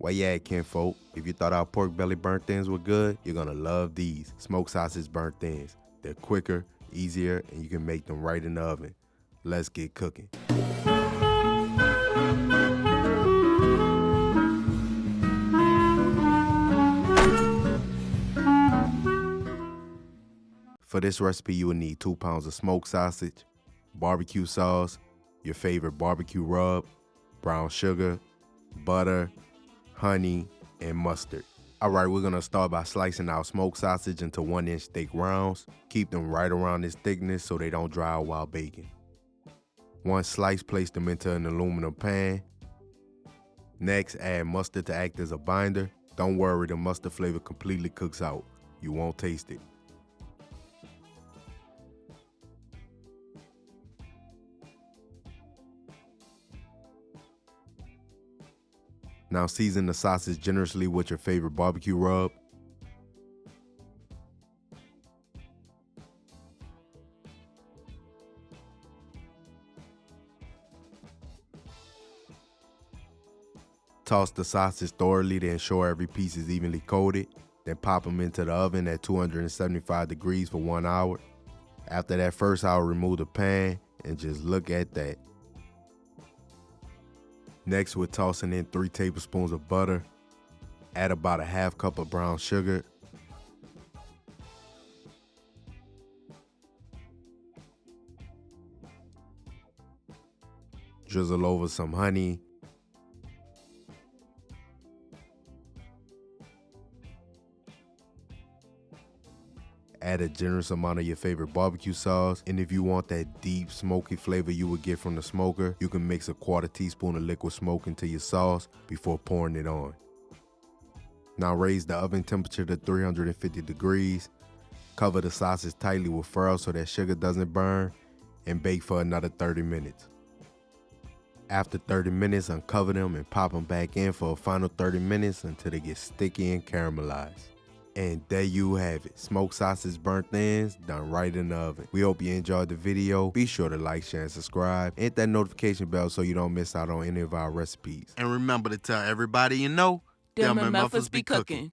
Where you at, kinfolk? If you thought our pork belly burnt ends were good, you're gonna love these smoked sausage burnt ends. They're quicker, easier, and you can make them right in the oven. Let's get cooking. For this recipe, you will need 2 pounds of smoked sausage, barbecue sauce, your favorite barbecue rub, brown sugar, butter, honey, and mustard. Alright, we're gonna start by slicing our smoked sausage into 1-inch thick rounds. Keep them right around this thickness so they don't dry out while baking. Once sliced, place them into an aluminum pan. Next, add mustard to act as a binder. Don't worry, the mustard flavor completely cooks out. You won't taste it. Now season the sausage generously with your favorite barbecue rub. Toss the sausage thoroughly to ensure every piece is evenly coated. Then pop them into the oven at 275 degrees for 1 hour. After that first hour, remove the pan and just look at that. Next, we're tossing in 3 tablespoons of butter. Add about a half cup of brown sugar. Drizzle over some honey. Add a generous amount of your favorite barbecue sauce, and if you want that deep smoky flavor you would get from the smoker, you can mix a 1/4 teaspoon of liquid smoke into your sauce before pouring it on. Now raise the oven temperature to 350 degrees. Cover the sausage tightly with foil so that sugar doesn't burn, and bake for another 30 minutes. After 30 minutes, uncover them and pop them back in for a final 30 minutes until they get sticky and caramelized. And there you have it, smoked sausage burnt ends done right in the oven. We hope you enjoyed the video. Be sure to like, share, and subscribe. Hit that notification bell so you don't miss out on any of our recipes. And remember to tell everybody you know, them MFers be cooking.